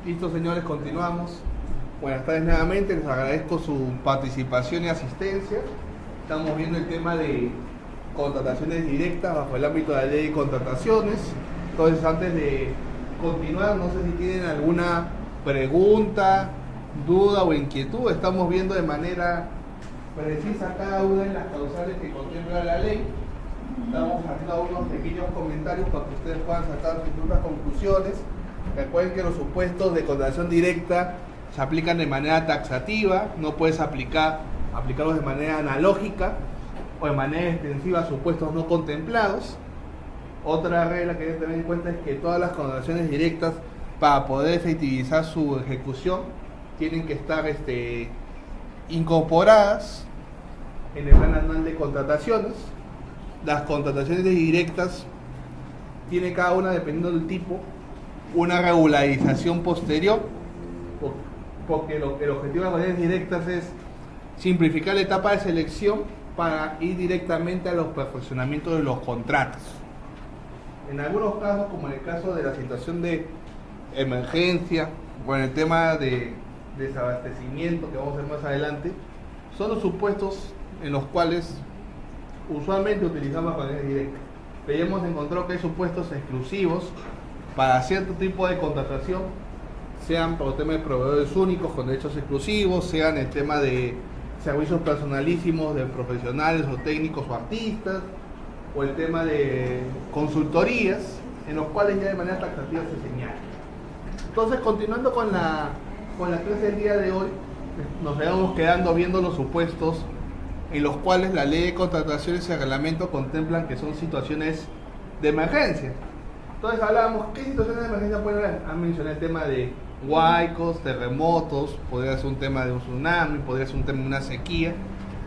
Listo, señores, continuamos. Buenas tardes nuevamente, les agradezco su participación y asistencia. Estamos viendo el tema de contrataciones directas bajo el ámbito de la ley de contrataciones. Entonces, antes de continuar, no sé si tienen alguna pregunta, duda o inquietud. Estamos viendo de manera precisa cada una de las causales que contempla la ley. Estamos haciendo unos pequeños comentarios para que ustedes puedan sacar sus propias conclusiones. Recuerden que los supuestos de contratación directa se aplican de manera taxativa, no puedes aplicarlos de manera analógica o de manera extensiva a supuestos no contemplados. Otra regla que deben tener en cuenta es que todas las contrataciones directas, para poder efectivizar su ejecución, tienen que estar incorporadas en el plan anual de contrataciones. Las contrataciones directas tiene cada una, dependiendo del tipo, una regularización posterior, porque el objetivo de las contrataciones directas es simplificar la etapa de selección para ir directamente a los perfeccionamientos de los contratos. En algunos casos, como en el caso de la situación de emergencia o en el tema de desabastecimiento que vamos a ver más adelante, son los supuestos en los cuales usualmente utilizamos las contrataciones directas. Pero hemos encontrado que hay supuestos exclusivos para cierto tipo de contratación, sean por el tema de proveedores únicos con derechos exclusivos, sean el tema de servicios personalísimos de profesionales o técnicos o artistas, o el tema de consultorías, en los cuales ya de manera taxativa se señala. Entonces, continuando con la clase del día de hoy, nos vamos quedando viendo los supuestos en los cuales la ley de contrataciones y el reglamento contemplan que son situaciones de emergencia. Entonces hablábamos, ¿qué situaciones de emergencia pueden haber? Han mencionado el tema de huaicos, terremotos, podría ser un tema de un tsunami, podría ser un tema de una sequía.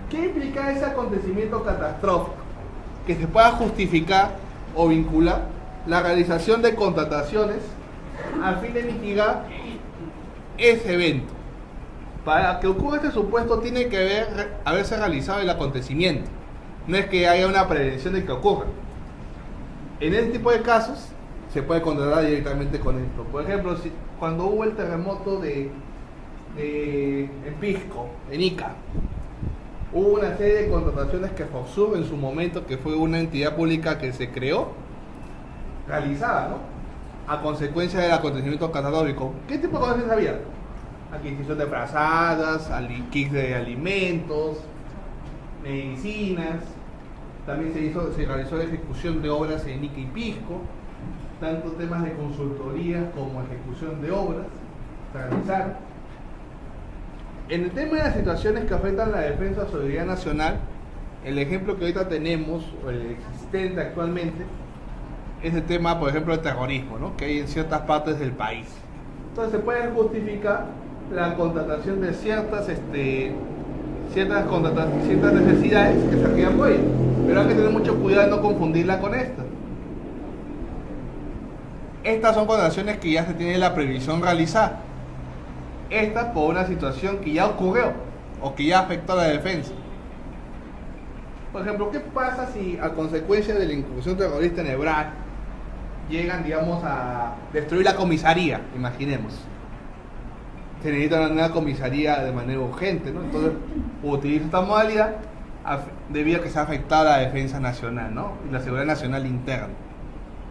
¿Qué implica ese acontecimiento catastrófico? Que se pueda justificar o vincular la realización de contrataciones a fin de mitigar ese evento. Para que ocurra este supuesto tiene que haberse realizado el acontecimiento. No es que haya una prevención de que ocurra. En este tipo de casos se puede contratar directamente con esto. Por ejemplo, cuando hubo el terremoto en Pisco, en Ica, hubo una serie de contrataciones que Foxur en su momento, que fue una entidad pública que se creó, realizada, ¿no?, a consecuencia del acontecimiento catastrófico. ¿Qué tipo de contrataciones había? Adquisición de frazadas, kits de alimentos, medicinas. También se realizó la ejecución de obras en Ica y Pisco, tanto temas de consultoría como ejecución de obras se realizaron. En el tema de las situaciones que afectan la defensa o seguridad nacional, el ejemplo que ahorita tenemos, o el existente actualmente, es el tema, por ejemplo, del terrorismo, ¿no?, que hay en ciertas partes del país. Entonces se puede justificar la contratación de ciertas necesidades que se requieran por ello, pero hay que tener mucho cuidado de no confundirla con esta. Estas son contrataciones que ya se tiene la previsión realizada. Esta por una situación que ya ocurrió o que ya afectó a la defensa. Por ejemplo, ¿qué pasa si a consecuencia de la incursión terrorista en Hebraica llegan, digamos, a destruir la comisaría? Imaginemos. Se necesita una nueva comisaría de manera urgente, ¿no? Entonces, utiliza esta modalidad debido a que se ha afectado a la defensa nacional, ¿no?, y la seguridad nacional interna.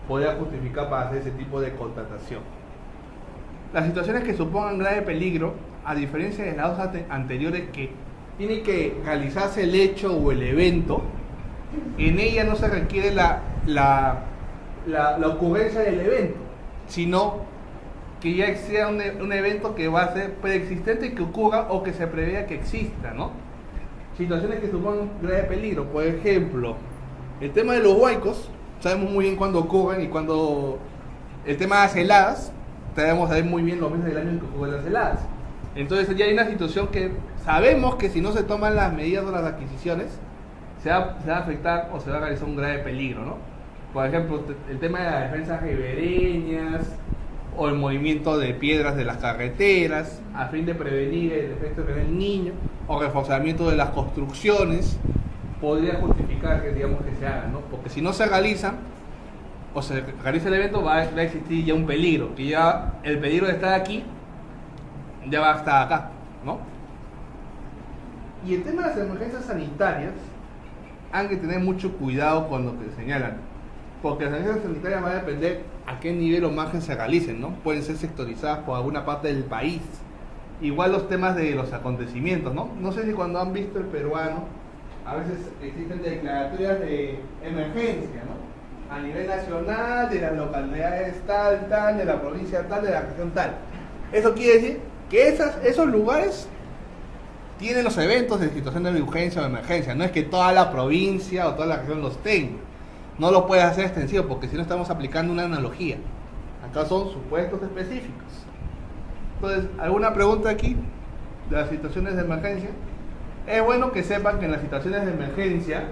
Podría justificar para hacer ese tipo de contratación. Las situaciones que supongan grave peligro, a diferencia de las dos anteriores que tiene que realizarse el hecho o el evento, en ella no se requiere la ocurrencia del evento, sino que ya sea un evento que va a ser preexistente y que ocurra o que se prevea que exista, ¿no? Situaciones que supongan grave peligro, por ejemplo, el tema de los huaicos, sabemos muy bien cuándo ocurren, y cuando el tema de las heladas, debemos saber muy bien los meses del año en que ocurren las heladas. Entonces ya hay una situación que sabemos que si no se toman las medidas o las adquisiciones, se va a afectar o se va a realizar un grave peligro, ¿no? Por ejemplo, el tema de las defensas ribereñas o el movimiento de piedras de las carreteras a fin de prevenir el efecto en el niño, o reforzamiento de las construcciones, podría justificar que, digamos, que se hagan, ¿no? Porque si no se realizan o se realiza el evento, va a existir ya un peligro, que ya el peligro de estar aquí ya va hasta acá, ¿no? Y el tema de las emergencias sanitarias, hay que tener mucho cuidado con lo que señalan, porque las emergencias sanitarias van a depender a qué nivel o margen se realicen, ¿no? Pueden ser sectorizadas por alguna parte del país. Igual los temas de los acontecimientos, ¿no? No sé si cuando han visto el peruano, a veces existen declaratorias de emergencia, ¿no? A nivel nacional, de las localidades tal, de la provincia tal, de la región tal. Eso quiere decir que esos lugares tienen los eventos de situación de urgencia o emergencia. No es que toda la provincia o toda la región los tenga. No lo puedes hacer extensivo porque si no estamos aplicando una analogía. Acá son supuestos específicos. Entonces, ¿alguna pregunta aquí de las situaciones de emergencia? Es bueno que sepan que en las situaciones de emergencia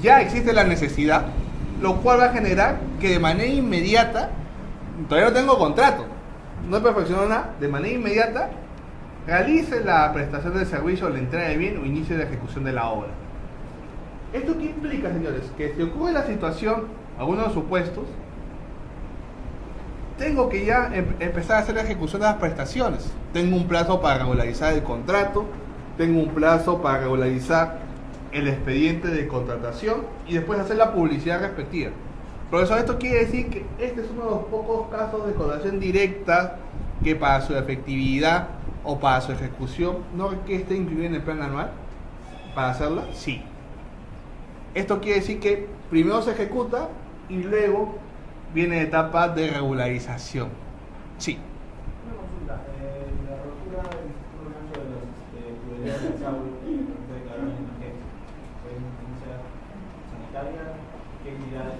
ya existe la necesidad, lo cual va a generar que de manera inmediata, todavía no tengo contrato, no he perfeccionado nada, de manera inmediata realice la prestación del servicio, la entrega de bien o inicio de ejecución de la obra. ¿Esto qué implica, señores? Que si ocurre la situación, algunos de los supuestos, tengo que ya empezar a hacer la ejecución de las prestaciones. Tengo un plazo para regularizar el contrato, tengo un plazo para regularizar el expediente de contratación y después hacer la publicidad respectiva. Profesor, esto quiere decir que este es uno de los pocos casos de contratación directa que para su efectividad o para su ejecución no que esté incluido en el plan anual para hacerla. Sí. Esto quiere decir que primero se ejecuta y luego viene la etapa de regularización. Sí. Una consulta. La rotura del sistema de los tuberías de Saúl fue declarada en emergencia. ¿Fue una emergencia sanitaria? ¿Qué actividades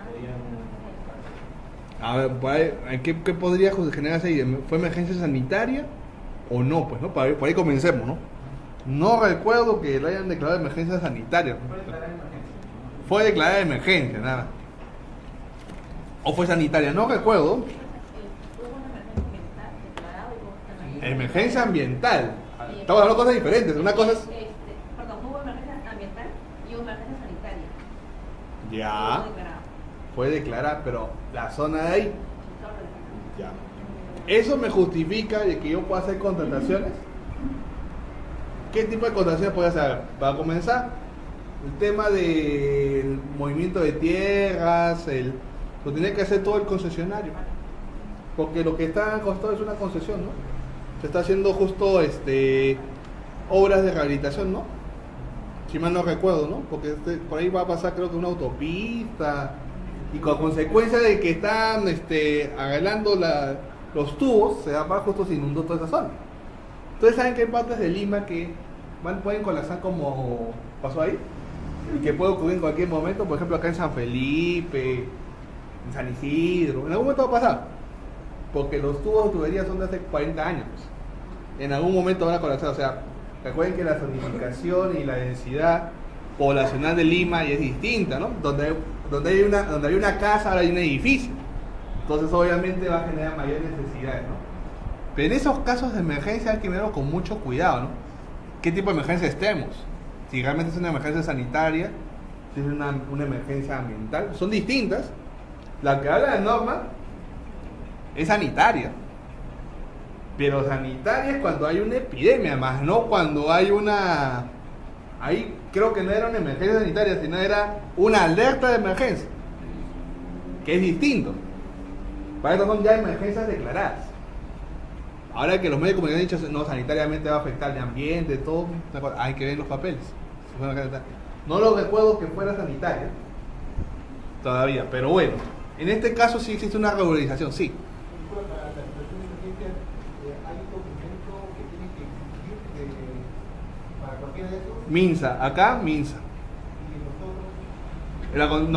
podrían...? A ver, ¿qué podría generarse ahí? ¿Fue emergencia sanitaria o no? Pues, ¿no? Por ahí comencemos, ¿no? No recuerdo que lo hayan declarado emergencia sanitaria. Fue declarada en emergencia. Fue declarada emergencia, nada. ¿O fue sanitaria? No recuerdo. Hubo una emergencia ambiental declarada y hubo también... Emergencia ambiental. Estamos hablando de cosas diferentes. Una cosa es... Perdón, hubo emergencia ambiental y hubo emergencia sanitaria. Ya. Hubo declarado. Fue declarada, pero la zona de ahí. Ya. ¿Eso me justifica de que yo pueda hacer contrataciones? ¿Qué tipo de contrataciones puedo hacer? Para comenzar, el tema del movimiento de tierras, lo tiene que hacer todo el concesionario. Porque lo que está costado es una concesión, ¿no? Se está haciendo justo obras de rehabilitación, ¿no? Si mal no recuerdo, ¿no? Porque por ahí va a pasar creo que una autopista y con consecuencia de que están arreglando los tubos, se va justo se inundó toda esa zona. Entonces saben que hay partes de Lima que pueden colapsar como pasó ahí y que puede ocurrir en cualquier momento, por ejemplo acá en San Felipe, en San Isidro, en algún momento va a pasar, porque los tubos de tubería son de hace 40 años, en algún momento van a colapsar. O sea, recuerden que la zonificación y la densidad poblacional de Lima ya es distinta, ¿no? Donde hay una casa, ahora hay un edificio, entonces obviamente va a generar mayores necesidades, ¿no? Pero en esos casos de emergencia hay que verlo con mucho cuidado, ¿no? ¿Qué tipo de emergencia estemos? Si realmente es una emergencia sanitaria, si es una emergencia ambiental, son distintas. La que habla de norma es sanitaria, pero sanitaria es cuando hay una epidemia, más no cuando hay una... Ahí creo que no era una emergencia sanitaria, sino era una alerta de emergencia, que es distinto. Para eso son ya emergencias declaradas. Ahora que los medios de comunicación han dicho, no, sanitariamente va a afectar el ambiente, todo, hay que ver los papeles. No lo recuerdo que fuera sanitaria todavía, pero bueno, en este caso sí existe una regularización, sí. Para la situación de emergencia, ¿hay un documento que tiene que existir para cualquiera de esos? MINSA, acá MINSA. ¿Y nosotros?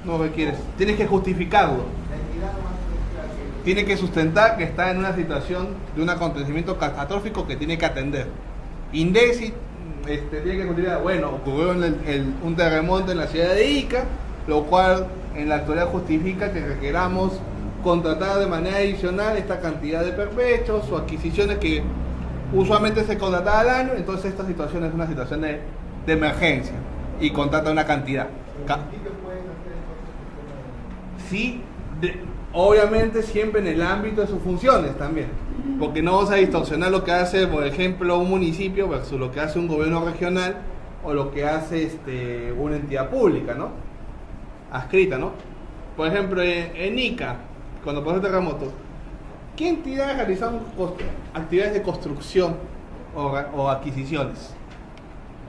No requieres, tienes que justificarlo. La entidad nomás es la que... Tiene que sustentar que está en una situación de un acontecimiento catastrófico que tiene que atender. INDECI tiene que justificar, bueno, ocurrió un terremoto en la ciudad de Ica, lo cual en la actualidad justifica que requeramos contratar de manera adicional esta cantidad de perpechos o adquisiciones que usualmente se contrata al año. Entonces esta situación es una situación de emergencia y contrata una cantidad. Sí, obviamente siempre en el ámbito de sus funciones también. Porque no vamos a distorsionar lo que hace, por ejemplo, un municipio versus lo que hace un gobierno regional o lo que hace una entidad pública, ¿no? Adscrita, ¿no? Por ejemplo, en Ica, cuando pasó el terremoto, ¿qué entidades realizaron actividades de construcción o adquisiciones?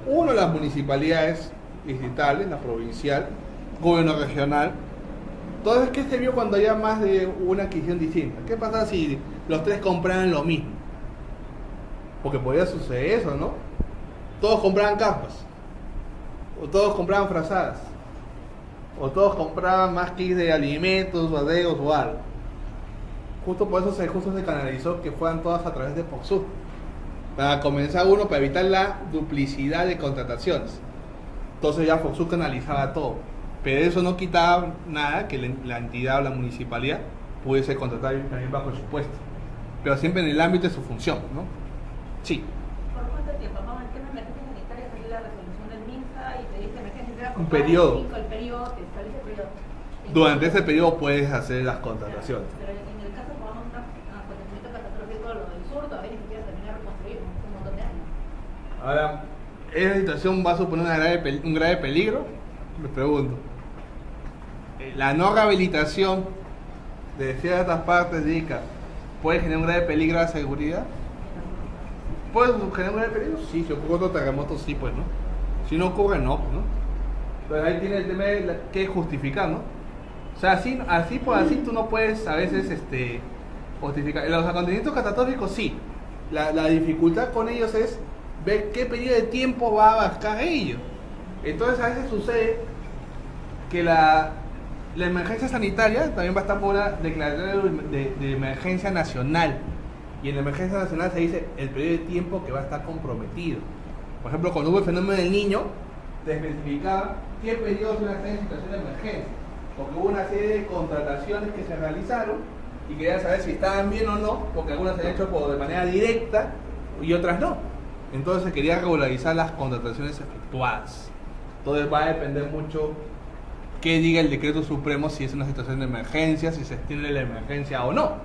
Uno, las municipalidades distritales, la provincial, gobierno regional. Entonces, ¿qué se vio cuando haya más de una adquisición distinta? ¿Qué pasa si los tres compraban lo mismo? Porque podía suceder eso, ¿no? Todos compraban capas, o todos compraban frazadas, o todos compraban más kits de alimentos, badeos o algo. Justo por eso se canalizó que fueran todas a través de Foxur. Para comenzar uno, para evitar la duplicidad de contrataciones. Entonces ya Foxur canalizaba todo. Pero eso no quitaba nada que la entidad o la municipalidad pudiese contratar también bajo el supuesto. Pero siempre en el ámbito de su función, ¿no? Sí. ¿Por cuánto tiempo? Vamos al tema de emergencia sanitaria, salió la resolución del MINSA y te dice emergencia sanitaria. Un periodo. El periodo, te establece el periodo. Durante ese periodo puedes hacer las contrataciones. Pero en el caso, pongamos un acontecimiento catastrófico, lo del sur, todavía ni siquiera termina de reconstruir un montón de años. Ahora, ¿esa situación va a suponer un grave peligro? Me pregunto. La no rehabilitación de ciertas partes de Ica puede generar un grave peligro a la seguridad. ¿Puede generar un grave peligro? Sí, si ocurre otro terremoto, sí, pues, ¿no? Si no ocurre, no, pues, ¿no? Pero ahí tiene el tema de que justificar, ¿no? O sea, así por así tú no puedes a veces justificar. En los acontecimientos catastróficos, sí. La dificultad con ellos es ver qué periodo de tiempo va a abarcar ello. Entonces a veces sucede que la emergencia sanitaria también va a estar por una declaración de emergencia nacional. Y en la emergencia nacional se dice el periodo de tiempo que va a estar comprometido. Por ejemplo, cuando hubo el fenómeno del Niño, te especificaba qué periodo se iba a estar en situación de emergencia. Porque hubo una serie de contrataciones que se realizaron y querían saber si estaban bien o no, porque algunas se han hecho de manera directa y otras no. Entonces se quería regularizar las contrataciones efectuadas. Entonces va a depender mucho qué diga el decreto supremo, si es una situación de emergencia, si se extiende la emergencia o no.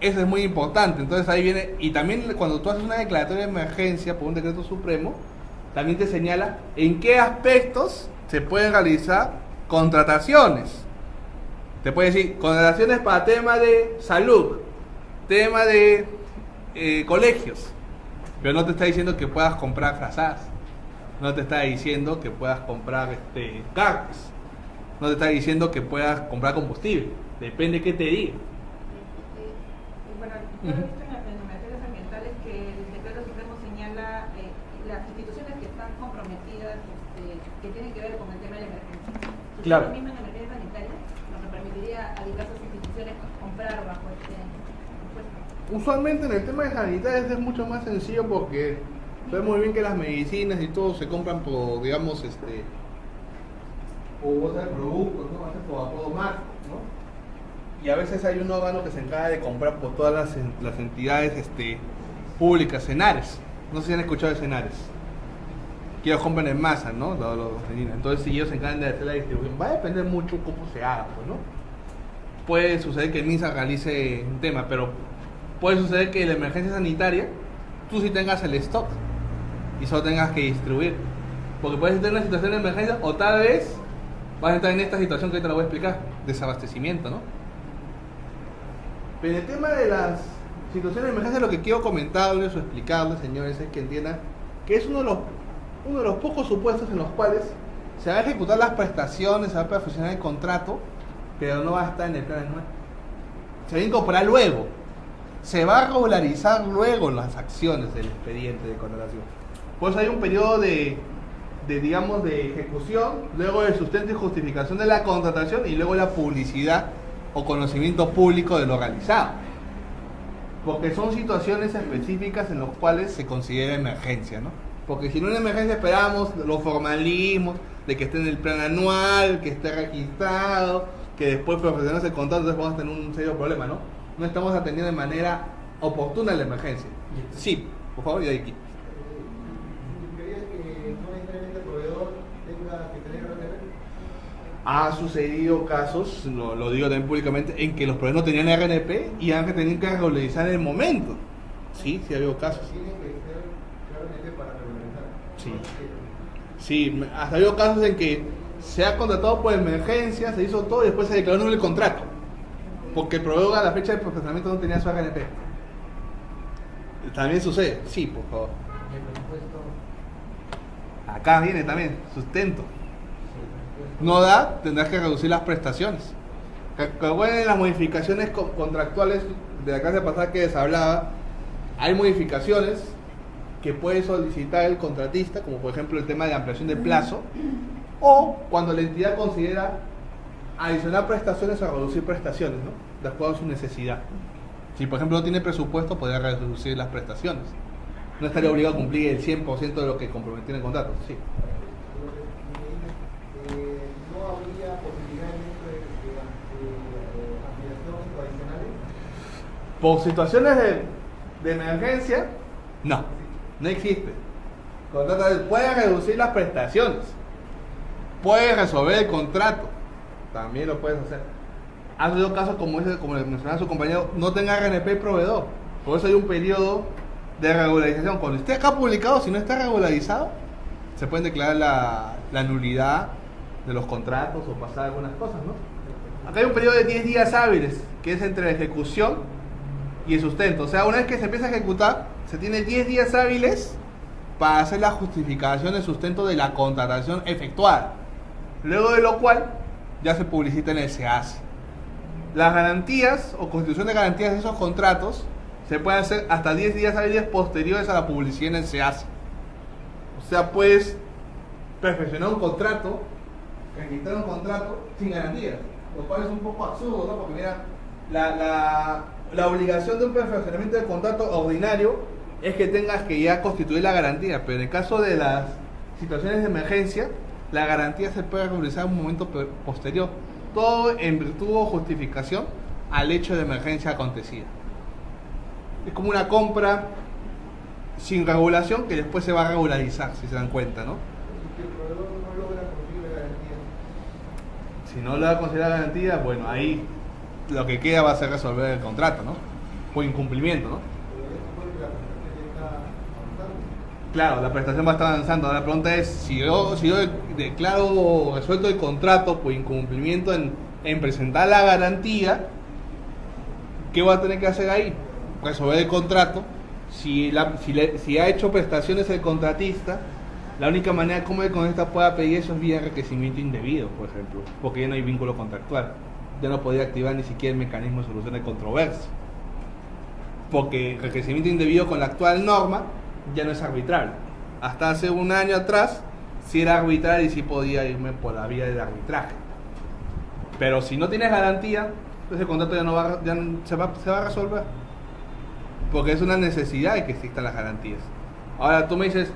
Eso es muy importante. Entonces ahí viene, y también cuando tú haces una declaratoria de emergencia por un decreto supremo, también te señala en qué aspectos se pueden realizar contrataciones. Te puede decir contrataciones para tema de salud, tema de colegios, pero no te está diciendo que puedas comprar frazadas, no te está diciendo que puedas comprar carnes, no te está diciendo que puedas comprar combustible, depende qué te diga. Bueno, yo he visto en materias ambientales que el decreto supremo señala las instituciones que están comprometidas, que tienen que ver con el tema de la emergencia. Claro. Lo mismo en emergencia sanitaria, lo que permitiría a diversas instituciones comprar bajo este impuesto. Usualmente en el tema de sanitarias es mucho más sencillo porque sabes muy bien que las medicinas y todo se compran por, digamos, o productos, ¿no? Hacen por apodo marco, ¿no? Y a veces hay un órgano que se encarga de comprar por todas las entidades públicas, Senares. No sé si han escuchado de Senares. Que ellos compran en masa, ¿no? Entonces, si ellos se encargan de hacer la distribución, va a depender mucho cómo se haga, pues, ¿no? Puede suceder que el MINSA realice un tema, pero puede suceder que en la emergencia sanitaria tú sí tengas el stock y solo tengas que distribuir. Porque puedes estar en una situación de emergencia o tal vez vas a estar en esta situación que ahorita te la voy a explicar, desabastecimiento, ¿no? Pero en el tema de las situaciones de emergencia, lo que quiero comentarles o explicarles, señores, es que entiendan que es uno de los pocos supuestos en los cuales se va a ejecutar las prestaciones, se va a perfeccionar el contrato, pero no va a estar en el plan anual. Se va a incorporar luego. Se va a regularizar luego las acciones del expediente de contratación. Pues hay un periodo de ejecución, luego de sustento y justificación de la contratación y luego la publicidad o conocimiento público de lo realizado. Porque son situaciones específicas en las cuales se considera emergencia, ¿no? Porque si en una emergencia esperamos los formalismos de que esté en el plan anual, que esté registrado, que después profesionales el contrato, entonces vamos a tener un serio problema, ¿no? No estamos atendiendo de manera oportuna la emergencia. Sí, por favor, y de aquí. ¿Creías que no necesariamente el proveedor tenga que tener RTP? Ha sucedido casos, lo digo también públicamente, en que los proveedores no tenían RNP y han tenido que regularizar en el momento. Sí, sí ha habido casos. Tiene que ser RNP para regularizar. Sí. Sí, hasta ha habido casos en que se ha contratado por emergencia, se hizo todo y después se declaró nulo el contrato. Porque el proveedor a la fecha de procesamiento no tenía su RNP. ¿También sucede? Sí, por favor. El presupuesto. Acá viene también, sustento. No da, tendrás que reducir las prestaciones. Recuerden las modificaciones contractuales de la clase pasada que les hablaba. Hay modificaciones que puede solicitar el contratista, como por ejemplo el tema de ampliación de plazo, o cuando la entidad considera adicionar prestaciones o reducir prestaciones, ¿no? De acuerdo a su necesidad. Si por ejemplo no tiene presupuesto, podría reducir las prestaciones. No estaría obligado a cumplir el 100% de lo que comprometió en el contrato. Sí. ¿No habría posibilidades de ampliaciones adicionales? Por situaciones de emergencia, no existe. Puede reducir las prestaciones, puede resolver el contrato, también lo puedes hacer. Ha sido casos como le mencionaba su compañero, no tenga RNP proveedor, por eso hay un periodo de regularización. Cuando esté acá publicado, si no está regularizado, se pueden declarar la nulidad de los contratos o pasar algunas cosas, ¿no? Acá hay un periodo de 10 días hábiles, que es entre la ejecución y el sustento. O sea, una vez que se empieza a ejecutar, se tiene 10 días hábiles para hacer la justificación del sustento de la contratación efectuada. Luego de lo cual, ya se publicita en el SEAS. Las garantías o constitución de garantías de esos contratos se pueden hacer hasta 10 días hábiles posteriores a la publicidad en el SEAS. O sea, puedes perfeccionar un contrato, registrar un contrato sin garantías, lo cual es un poco absurdo, ¿no? Porque mira, la obligación de un perfeccionamiento del contrato ordinario es que tengas que ya constituir la garantía, pero en el caso de las situaciones de emergencia, la garantía se puede realizar en un momento posterior, todo en virtud o justificación al hecho de emergencia acontecida. Es como una compra sin regulación que después se va a regularizar, si se dan cuenta, ¿no? Si el proveedor no logra conseguir la garantía. Si no logra conseguir la garantía, bueno, ahí lo que queda va a ser resolver el contrato, ¿no? Por incumplimiento, ¿no? Pero ya supone que la prestación ya está avanzando. Claro, la prestación va a estar avanzando. Ahora la pregunta es, si yo declaro resuelto el contrato por incumplimiento en presentar la garantía, ¿qué va a tener que hacer ahí? Resolver el contrato. Si ha hecho prestaciones el contratista, la única manera como el contratista pueda pedir eso es vía enriquecimiento indebido, por ejemplo, porque ya no hay vínculo contractual. Ya no podía activar ni siquiera el mecanismo de solución de controversia. Porque enriquecimiento indebido con la actual norma ya no es arbitrable. Hasta hace un año atrás sí era arbitrable y sí podía irme por la vía del arbitraje. Pero si no tienes garantía, ese contrato se va a resolver. Porque es una necesidad de que existan las garantías. Ahora tú me dices,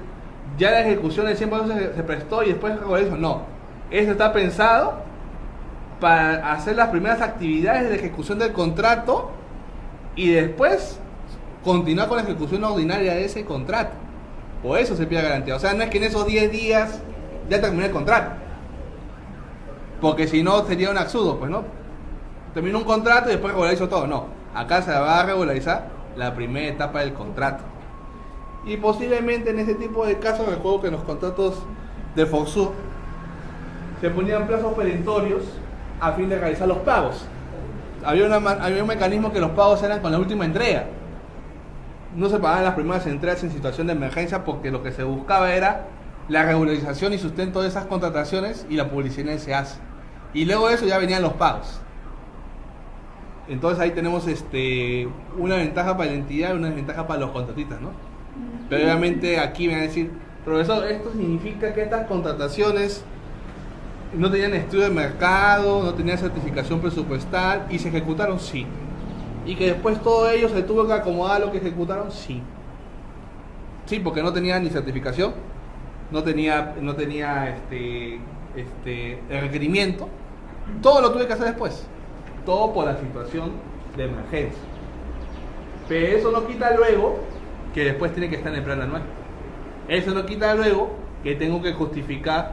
ya la ejecución del 100% se prestó y después eso. No, eso está pensado para hacer las primeras actividades de ejecución del contrato y después continuar con la ejecución ordinaria de ese contrato. Por eso se pide garantía. O sea, no es que en esos 10 días ya terminé el contrato, porque si no sería un absurdo, pues no. Termino un contrato y después regularizo todo. No, acá se va a regularizar la primera etapa del contrato. Y posiblemente en ese tipo de casos, recuerdo que en los contratos de Foxur se ponían plazos perentorios a fin de realizar los pagos. Había un mecanismo que los pagos eran con la última entrega. No se pagaban las primeras entregas en situación de emergencia porque lo que se buscaba era la regularización y sustento de esas contrataciones y la publicidad se hace. Y luego de eso ya venían los pagos. Entonces ahí tenemos una ventaja para la entidad y una desventaja para los contratistas, ¿no? Pero obviamente aquí me van a decir, profesor, esto significa que estas contrataciones no tenían estudio de mercado, no tenían certificación presupuestal y se ejecutaron, sí. Y que después todo ello se tuvo que acomodar a lo que ejecutaron, sí. Sí, porque no tenía ni certificación, no tenía el requerimiento. Todo lo tuve que hacer después. Todo por la situación de emergencia. Pero eso no quita luego que después tiene que estar en el plan anual. Eso no quita luego que tengo que justificar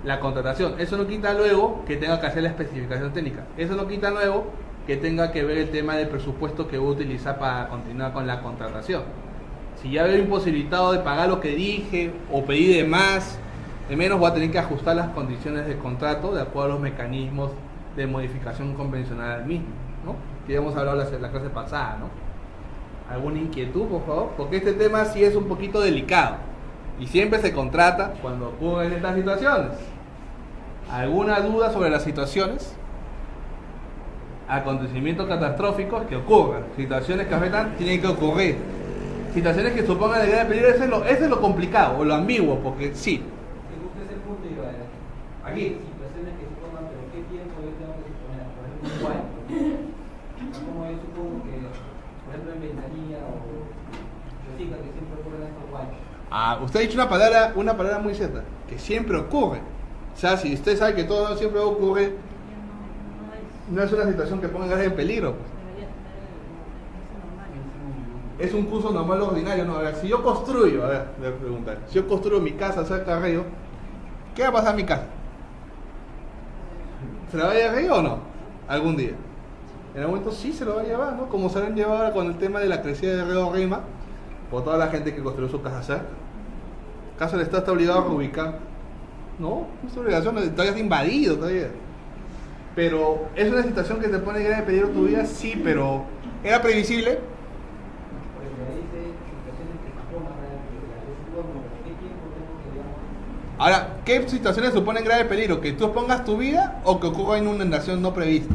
la contratación. Eso no quita luego que tenga que hacer la especificación técnica. Eso no quita luego que tenga que ver el tema del presupuesto que voy a utilizar para continuar con la contratación. Si ya veo imposibilitado de pagar lo que dije o pedí de más, de menos, voy a tener que ajustar las condiciones del contrato de acuerdo a los mecanismos de modificación convencional al mismo, ¿no? Que ya hemos hablado la clase pasada, ¿no? ¿Alguna inquietud, por favor? Porque este tema sí es un poquito delicado y siempre se contrata cuando ocurren estas situaciones. ¿Alguna duda sobre las situaciones? Acontecimientos catastróficos que ocurran, situaciones que afectan, tienen que ocurrir. Situaciones que supongan el grave peligro, eso es lo complicado o lo ambiguo, porque sí. Usted es el punto y va Aquí. situaciones que se toman, pero ¿qué tiempo yo tengo que suponer? Por ejemplo, un guay. Como yo supongo que, por ejemplo, en ventanilla o cositas que siempre ocurren estos guayos. Usted ha dicho una palabra muy cierta, que siempre ocurre. O sea, si usted sabe que todo siempre ocurre, no es una situación que ponga en peligro. Es un curso normal ordinario, ¿no? A ver, si yo construyo, a ver, voy a preguntar, si yo construyo mi casa cerca del río, ¿qué va a pasar a mi casa? ¿Se la va a llevar el río o no? Algún día. En algún momento sí se lo va a llevar, ¿no? Como se lo han llevado ahora con el tema de la crecida del río Rima, por toda la gente que construyó su casa cerca. ¿Acaso el Estado está obligado a reubicar? No, no es obligación, todavía está invadido todavía. Pero, ¿es una situación que te pone en grave peligro tu vida? Sí, pero ¿era previsible? Ahora, ¿qué situaciones suponen grave peligro? ¿Que tú expongas tu vida o que ocurra en una inundación no prevista?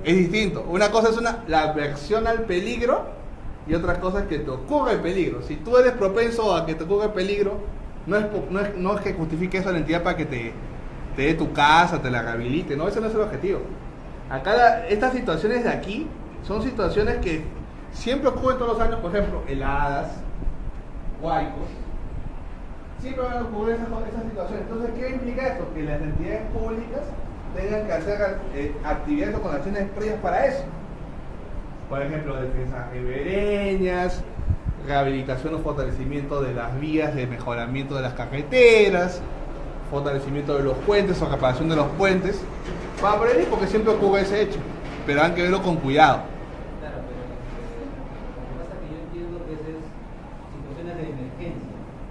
Es distinto. Una cosa es la aversión al peligro y otra cosa es que te ocurra el peligro. Si tú eres propenso a que te ocurra el peligro, no es que justifique eso a la entidad para que te dé tu casa, te la rehabilite. No, ese no es el objetivo. Acá estas situaciones de aquí son situaciones que siempre ocurren todos los años. Por ejemplo, heladas, huaicos. Siempre van a ocurrir esas situaciones. Entonces, ¿qué implica esto? Que las entidades públicas tengan que hacer actividades o acciones previas para eso. Por ejemplo, defensas ribereñas, rehabilitación o fortalecimiento de las vías, de mejoramiento de las carreteras, fortalecimiento de los puentes o reparación de los puentes, para prevenir, porque siempre ocurre ese hecho, pero hay que verlo con cuidado. Claro, pero lo que pasa es que yo entiendo que esas situaciones de emergencia.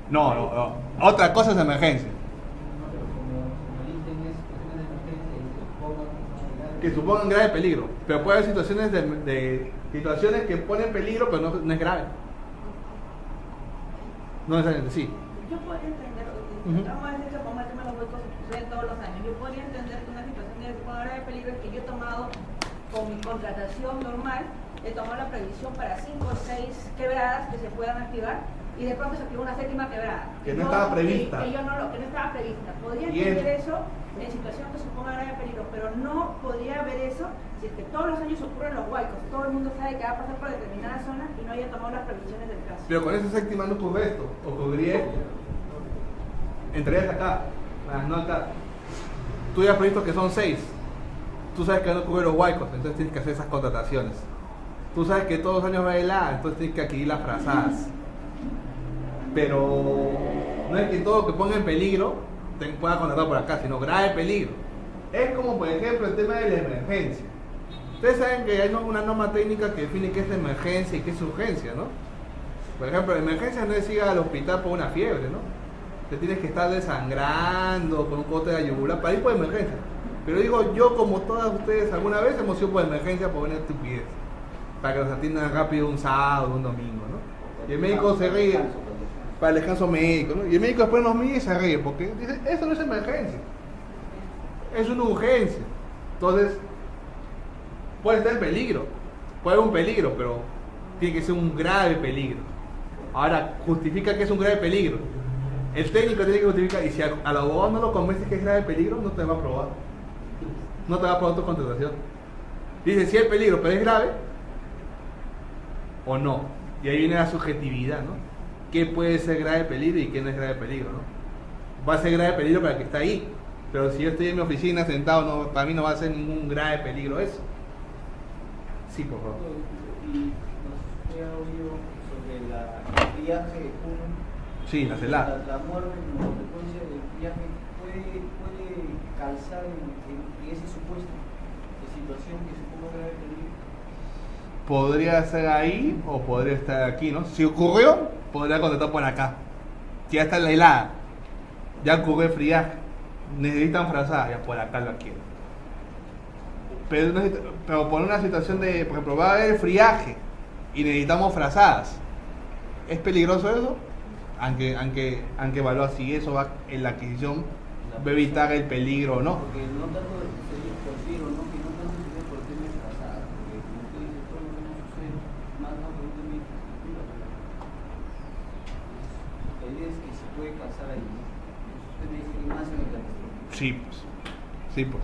No. Otra cosa es emergencia. No, pero como el ítem es situaciones de emergencia y se supongan Que supongan grave peligro, pero puede haber situaciones de situaciones que ponen peligro, pero no es grave. No necesariamente, sí. Yo podría entender, vamos a decir que como el tema de los huecos sucede todos los años, yo podría entender que una situación de grave peligro es que yo he tomado con mi contratación normal, he tomado la previsión para 5 o 6 quebradas que se puedan activar y de pronto se activó una 7ª quebrada. Que no estaba prevista. Que no estaba prevista. Podría Bien. entender eso en situación que suponga grave peligro, pero no podría ver eso si es que todos los años ocurren los huaicos, todo el mundo sabe que va a pasar por determinada zona y no haya tomado las previsiones del caso. Pero con esa 7ª no ocurre esto, ocurriría esto. Entrarías acá, no acá. Tú ya has previsto que son 6. Tú sabes que no ocurren los huaicos, entonces tienes que hacer esas contrataciones. Tú sabes que todos los años va a helar, entonces tienes que adquirir las frazadas. Pero no es que todo lo que ponga en peligro te pueda contratar por acá, sino grave peligro. Es como, por ejemplo, el tema de la emergencia. Ustedes saben que hay una norma técnica que define qué es emergencia y qué es urgencia, ¿no? Por ejemplo, la emergencia no es ir al hospital por una fiebre, ¿no? Te tienes que estar desangrando con un corte de la yugular para ir por emergencia. Pero digo, yo como todas ustedes alguna vez hemos ido por emergencia por una estupidez, para que nos atiendan rápido un sábado o un domingo, ¿no? Y el médico se ríe para el descanso médico, ¿no? Y el médico después nos mide y se ríe porque dice, eso no es emergencia, es una urgencia. Entonces, puede estar en peligro, puede haber un peligro, pero tiene que ser un grave peligro. Ahora, justifica que es un grave peligro. El técnico tiene que justificar, y si al abogado no lo convence que es grave peligro, no te va a aprobar. No te va a aprobar tu contratación. Dice, si hay peligro, pero es grave, o no. Y ahí viene la subjetividad, ¿no? ¿Qué puede ser grave peligro y qué no es grave peligro, no? Va a ser grave peligro para el que está ahí, pero si yo estoy en mi oficina sentado, no, para mí no va a ser ningún grave peligro eso. Sí, por favor. Y no se ha oído sobre el viaje Sí, las heladas. La muerte, como consecuencia del viaje, puede calzar en ese supuesto de situación que se ponga grave peligro. Podría ser ahí o podría estar aquí, ¿no? Si ocurrió, podría contestar por acá. Si ya está la helada, ya ocurrió el friaje, necesitan frazada, ya por acá lo quiero. Pero por una situación de, por ejemplo, va a haber friaje y necesitamos frazadas. ¿Es peligroso eso? Aunque evaluar si eso va en la adquisición, va a evitar el peligro o no. Porque no tanto de suceder por sí o no, que no tanto sucede por temas pasadas, porque como tú dices, todo lo que no sucede, más no por un tema de infraestructura. La idea es que se puede casar ahí, ¿no? Usted me dice que más en el catastrófico. Sí, pues. Sí, pues.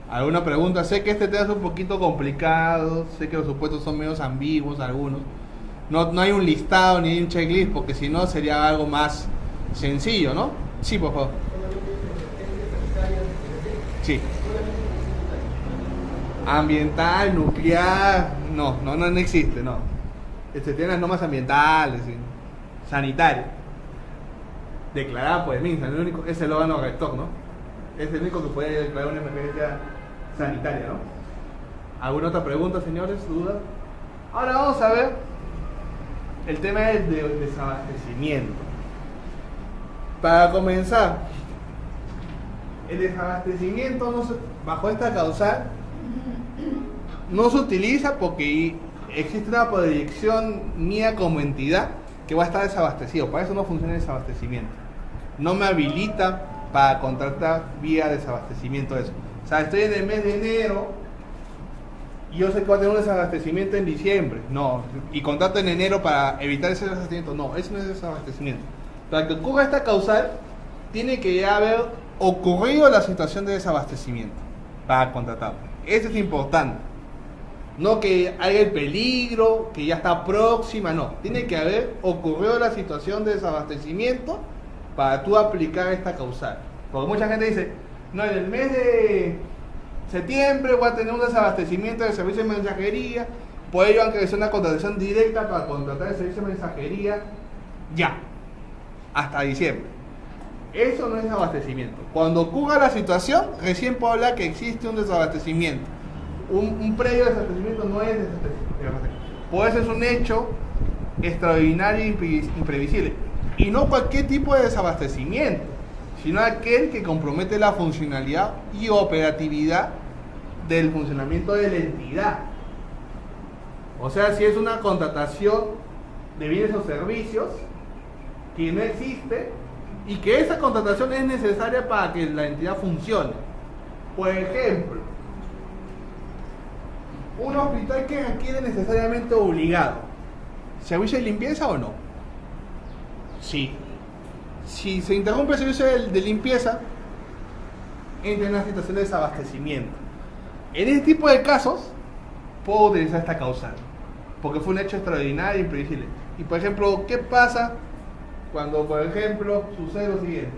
¿Alguna pregunta? Sé que este tema es un poquito complicado, sé que los supuestos son medios ambiguos algunos. No hay un listado ni un checklist, porque si no sería algo más sencillo, ¿no? Sí, por favor. Sí. Ambiental, nuclear, no existe, no. Tienen las normas ambientales, ¿sí? Sanitarias. Declarada por el MINSA, el único, es el órgano rector, ¿no? Es el único que puede declarar una emergencia sanitaria, ¿no? ¿Alguna otra pregunta, señores? ¿Dudas? Ahora vamos a ver el tema del desabastecimiento. Para comenzar, el desabastecimiento bajo esta causal no se utiliza porque existe una proyección mía como entidad que va a estar desabastecido. Para eso no funciona el desabastecimiento. No me habilita para contratar vía desabastecimiento eso. O sea, estoy en el mes de enero y yo sé que va a tener un desabastecimiento en diciembre. No, y contrato en enero para evitar ese desabastecimiento. No, eso no es desabastecimiento. Para que ocurra esta causal, tiene que ya haber ocurrido la situación de desabastecimiento para contratar. Eso es importante. No que haya el peligro, que ya está próxima, no. Tiene que haber ocurrido la situación de desabastecimiento para tú aplicar esta causal. Porque mucha gente dice, no, en el mes de septiembre voy a tener un desabastecimiento del servicio de mensajería, por ello han creado una contratación directa para contratar el servicio de mensajería ya, hasta diciembre. Eso no es desabastecimiento. Cuando ocurra la situación, recién puedo hablar que existe un desabastecimiento. Un previo desabastecimiento no es desabastecimiento. Puede ser un hecho extraordinario e imprevisible. Y no cualquier tipo de desabastecimiento, sino aquel que compromete la funcionalidad y operatividad del funcionamiento de la entidad. O sea, si es una contratación de bienes o servicios que no existe y que esa contratación es necesaria para que la entidad funcione. Por ejemplo, un hospital que requiere necesariamente obligado, ¿servicio de limpieza o no? Sí. Si se interrumpe el servicio de limpieza, entra en una situación de desabastecimiento. En este tipo de casos, puedo utilizar esta causal, porque fue un hecho extraordinario e imprevisible. Y por ejemplo, ¿qué pasa cuando, por ejemplo, sucede lo siguiente?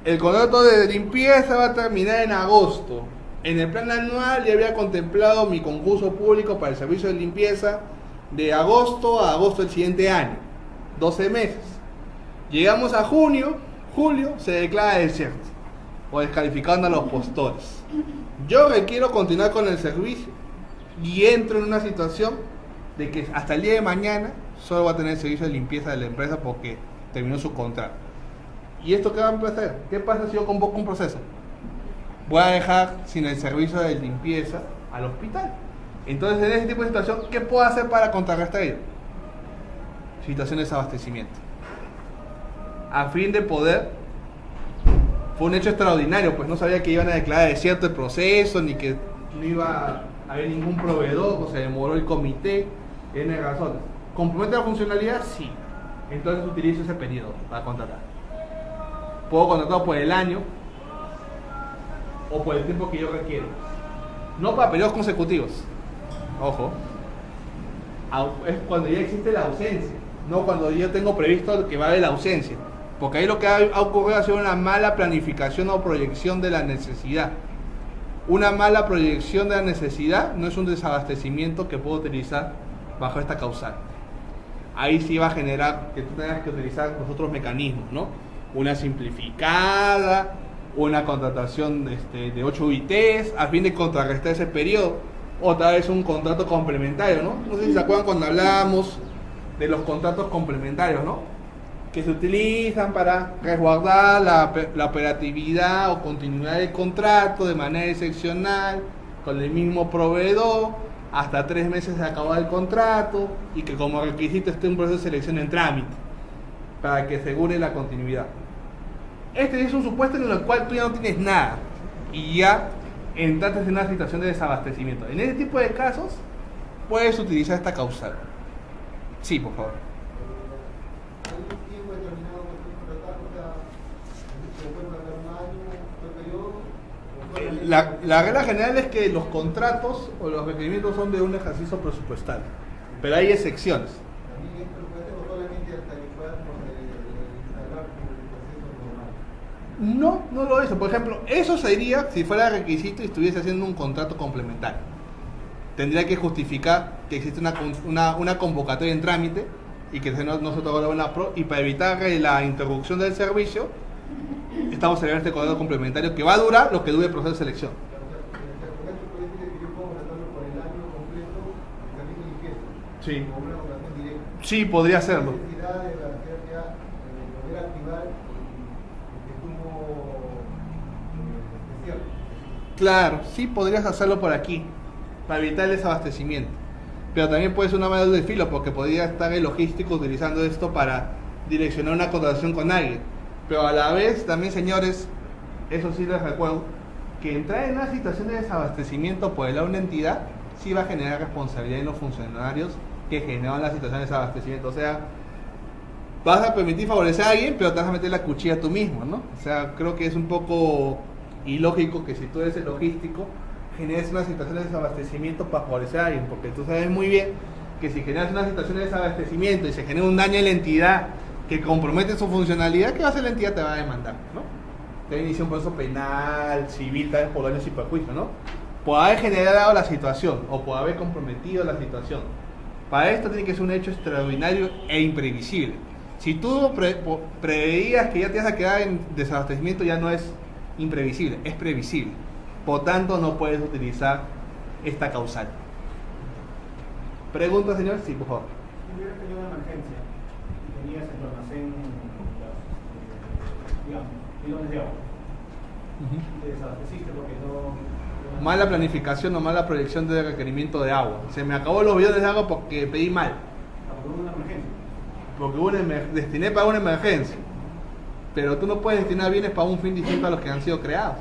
El contrato de limpieza va a terminar en agosto. En el plan anual ya había contemplado mi concurso público para el servicio de limpieza de agosto a agosto del siguiente año, 12 meses. Llegamos a julio, se declara desierto o descalificando a los postores. Yo requiero continuar con el servicio y entro en una situación de que hasta el día de mañana solo va a tener el servicio de limpieza de la empresa porque terminó su contrato. ¿Y esto qué va a hacer? ¿Qué pasa si yo convoco un proceso? Voy a dejar sin el servicio de limpieza al hospital. Entonces, en ese tipo de situación, ¿qué puedo hacer para contrarrestar ello? Situación de desabastecimiento. A fin de poder, fue un hecho extraordinario, pues no sabía que iban a declarar desierto el proceso, ni que no iba a haber ningún proveedor, o se demoró el comité, N razones. ¿Compromete la funcionalidad? Sí. Entonces utilizo ese periodo para contratar. Puedo contratar por el año o por el tiempo que yo requiero. No para periodos consecutivos. Ojo. Es cuando ya existe la ausencia, no cuando yo tengo previsto que va a haber la ausencia. Porque ahí lo que ha ocurrido ha sido una mala planificación o proyección de la necesidad. Una mala proyección de la necesidad no es un desabastecimiento que puedo utilizar bajo esta causal. ahí sí va a generar que tú tengas que utilizar los otros mecanismos, ¿no? Una simplificada, una contratación de 8 UITs, a fin de contrarrestar ese periodo, otra vez un contrato complementario, ¿no? No sé si se acuerdan cuando hablábamos de los contratos complementarios, ¿no? Que se utilizan para resguardar la operatividad o continuidad del contrato de manera excepcional con el mismo proveedor hasta 3 meses de acabado el contrato y que como requisito esté un proceso de selección en trámite para que asegure la continuidad. Este es un supuesto en el cual tú ya no tienes nada y ya entraste en una situación de desabastecimiento. En ese tipo de casos puedes utilizar esta causal. Sí, por favor. ¿Hay un tiempo determinado que tú contratar? O sea, ¿se puede contratar un año, un periodo? La regla general es que los contratos o los requerimientos son de un ejercicio presupuestal, pero hay excepciones. ¿También es presupuesto o solamente hasta que puedas instalar el proceso normal? No lo es. Por ejemplo, eso sería si fuera requisito y estuviese haciendo un contrato complementario. Tendría que justificar que existe una convocatoria en trámite y que no se otorga una PRO, y para evitar la interrupción del servicio estamos celebrando este contrato complementario que va a durar lo que dure el proceso de selección. Por ejemplo, puede decir que yo puedo contratarlo por el año completo el servicio de limpieza. Sí. Como una contratación directa. Sí, podría hacerlo. La necesidad de hacer ya, poder activar el consumo especial. Claro, sí podrías hacerlo por aquí para evitar el desabastecimiento, pero también puede ser una mano de filo porque podría estar el logístico utilizando esto para direccionar una contratación con alguien, pero a la vez también, señores, eso sí les recuerdo que entrar en una situación de desabastecimiento por el lado de una entidad sí va a generar responsabilidad en los funcionarios que generan la situación de desabastecimiento. O sea, vas a permitir favorecer a alguien, pero te vas a meter la cuchilla tú mismo, ¿no? O sea, creo que es un poco ilógico que si tú eres el logístico generes una situación de desabastecimiento para favorecer a alguien, porque tú sabes muy bien que si generas una situación de desabastecimiento y se genera un daño en la entidad que compromete su funcionalidad, ¿qué va a hacer la entidad? Te va a demandar, ¿no? Te va a iniciar un proceso penal, civil, tal vez por daños y perjuicios, ¿no? Por haber generado la situación o por haber comprometido la situación. Para esto tiene que ser un hecho extraordinario e imprevisible. Si tú preveías que ya te vas a quedar en desabastecimiento, ya no es imprevisible, es previsible. Por tanto, no puedes utilizar esta causal. ¿Pregunta, señor? Sí, por favor. Si hubieras tenido una emergencia y tenías en tu almacén, digamos, bidones de agua, y te desabasteciste porque no... Mala planificación o mala proyección de requerimiento de agua. Se me acabó los bidones de agua porque pedí mal. Porque hubo una emergencia. Porque destiné para una emergencia. Pero tú no puedes destinar bienes para un fin distinto a los que han sido creados.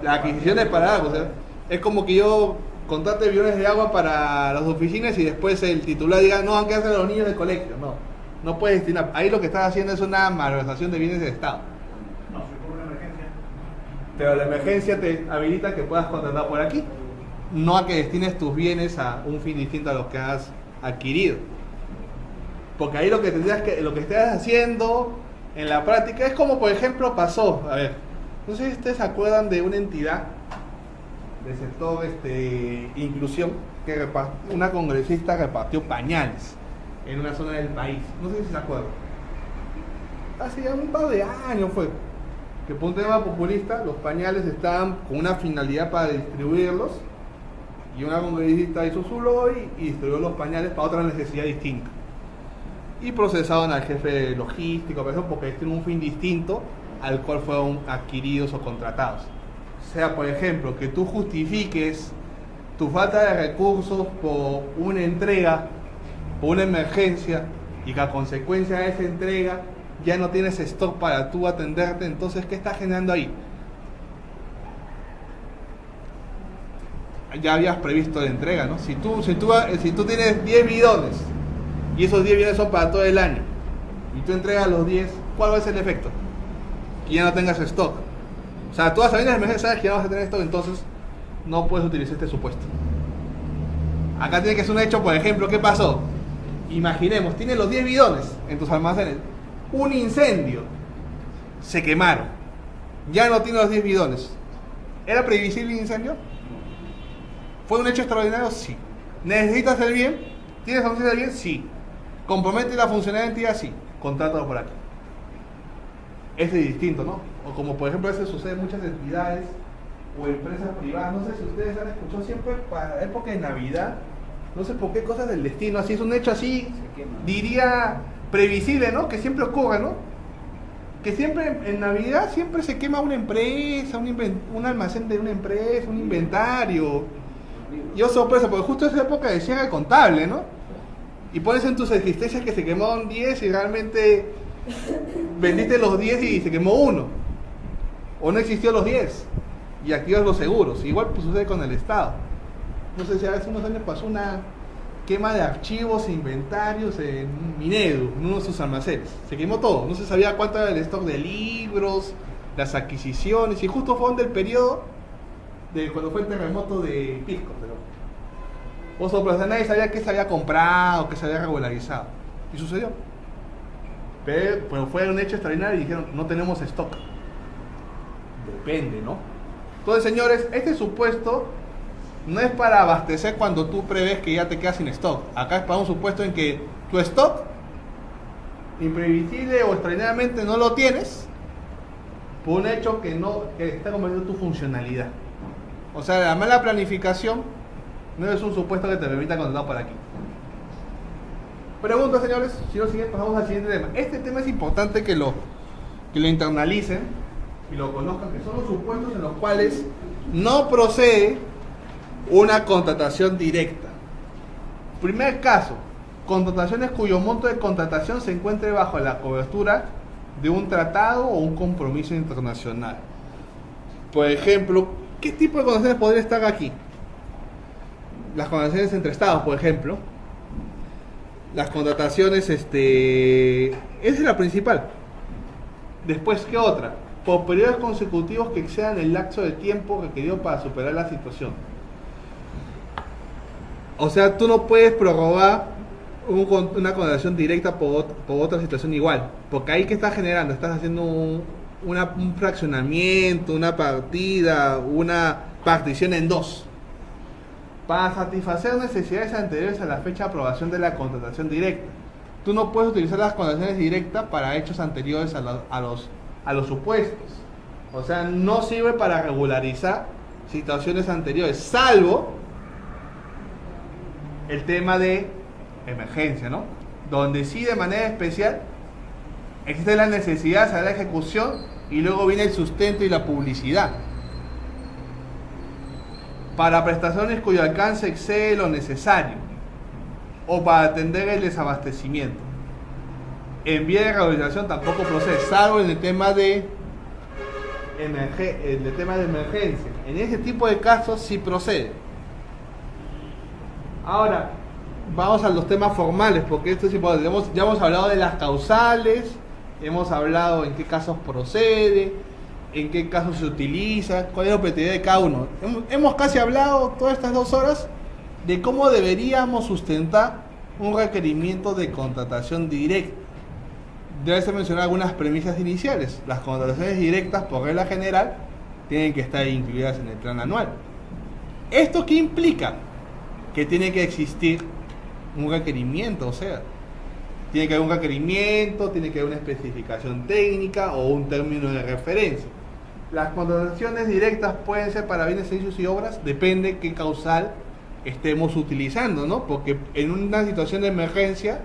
La adquisición es para algo. O sea, es como que yo contrate bidones de agua para las oficinas y después el titular diga, no, han que hacer a los niños del colegio. No puedes destinar. Ahí lo que estás haciendo es una malversación de bienes del Estado. No, si ocurre una emergencia. Pero la emergencia te habilita que puedas contratar por aquí, no a que destines tus bienes a un fin distinto a los que has adquirido. Porque ahí lo que tendrías que, lo que estás haciendo en la práctica es como, por ejemplo, pasó, a ver, no sé si ustedes se acuerdan de una entidad del sector inclusión que una congresista repartió pañales en una zona del país. No sé si se acuerdan. Hace ya un par de años fue que por un tema populista los pañales estaban con una finalidad para distribuirlos y una congresista hizo su lobby y distribuyó los pañales para otra necesidad distinta. Y procesaron al jefe logístico, por ejemplo, porque tiene un fin distinto al cual fueron adquiridos o contratados. O sea, por ejemplo, que tú justifiques tu falta de recursos por una entrega, por una emergencia, y que a consecuencia de esa entrega ya no tienes stock para tú atenderte, entonces, ¿qué estás generando ahí? Ya habías previsto la entrega, ¿no? Si tú tienes 10 bidones y esos 10 bidones son para todo el año y tú entregas los 10, ¿cuál va a ser el efecto? Que ya no tengas stock. O sea, tú sabiendo las emergencias sabes que ya no vas a tener stock, entonces no puedes utilizar este supuesto. Acá tiene que ser un hecho, por ejemplo, ¿qué pasó? Imaginemos, tienes los 10 bidones en tus almacenes, un incendio, se quemaron, ya no tienes los 10 bidones. ¿Era previsible el incendio? ¿Fue un hecho extraordinario? Sí. ¿Necesitas el bien? ¿Tienes conciencia de bien? Sí. ¿Compromete la funcionalidad de la entidad? Sí. Contrátalo por aquí. Ese es distinto, ¿no? O como por ejemplo a veces sucede en muchas entidades o empresas privadas, no sé si ustedes han escuchado siempre para época de Navidad, no sé por qué cosas del destino, así es un hecho así, diría previsible, ¿no? Que siempre ocurre, ¿no? Que siempre en Navidad siempre se quema una empresa, un almacén de una empresa, un inventario. Yo sorpresa, porque justo esa época de cierre contable, ¿no? Y pones en tus existencias que se quemaron 10 y realmente vendiste los 10 y se quemó uno. O no existió los 10 y activas los seguros. Igual pues sucede con el Estado. No sé si hace unos años pasó una quema de archivos e inventarios en Minedu, en uno de sus almacenes. Se quemó todo, no se sabía cuánto era el stock de libros, las adquisiciones, y justo fue del periodo de cuando fue el terremoto de Pisco. Pero nadie sabía qué se había comprado, qué se había regularizado. Y sucedió. Pero fue un hecho extraordinario y dijeron, no tenemos stock. Depende, ¿no? Entonces, señores, este supuesto no es para abastecer cuando tú prevés que ya te quedas sin stock. Acá es para un supuesto en que tu stock, imprevisible o extraordinariamente, no lo tienes por un hecho que está comprometiendo tu funcionalidad. O sea, la mala planificación no es un supuesto que te permita contratar por aquí. Pregunta, señores, si no siguen, pasamos al siguiente tema. Este tema es importante que lo internalicen y lo conozcan, que son los supuestos en los cuales no procede una contratación directa. Primer caso, contrataciones cuyo monto de contratación se encuentre bajo la cobertura de un tratado o un compromiso internacional. Por ejemplo, ¿qué tipo de contrataciones podría estar aquí? Las contrataciones entre estados, por ejemplo. Las contrataciones, esa es la principal. Después, ¿qué otra? Por periodos consecutivos que excedan el lapso de tiempo requerido para superar la situación. O sea, tú no puedes prorrogar una contratación directa por otra situación igual. Porque ahí, ¿qué estás generando? Estás haciendo un fraccionamiento, una partida, una partición en dos. Para satisfacer necesidades anteriores a la fecha de aprobación de la contratación directa. Tú no puedes utilizar las contrataciones directas para hechos anteriores a los supuestos. O sea, no sirve para regularizar situaciones anteriores, salvo el tema de emergencia, ¿no? Donde sí, de manera especial, existe la necesidad de hacer la ejecución y luego viene el sustento y la publicidad. Para prestaciones cuyo alcance excede lo necesario o para atender el desabastecimiento. En vía de regularización tampoco procede, salvo en el tema de emergencia. En ese tipo de casos sí procede. Ahora, vamos a los temas formales, porque esto es importante. Ya hemos hablado de las causales, hemos hablado en qué casos procede, en qué casos se utiliza, cuál es la operatividad de cada uno. Hemos casi hablado todas estas 2 horas de cómo deberíamos sustentar un requerimiento de contratación directa. Debe ser mencionar algunas premisas iniciales. Las contrataciones directas, por regla general, tienen que estar incluidas en el plan anual. ¿Esto qué implica? Que tiene que existir un requerimiento, o sea, tiene que haber un requerimiento, tiene que haber una especificación técnica o un término de referencia. Las contrataciones directas pueden ser para bienes, servicios y obras, depende qué causal estemos utilizando, ¿no? Porque en una situación de emergencia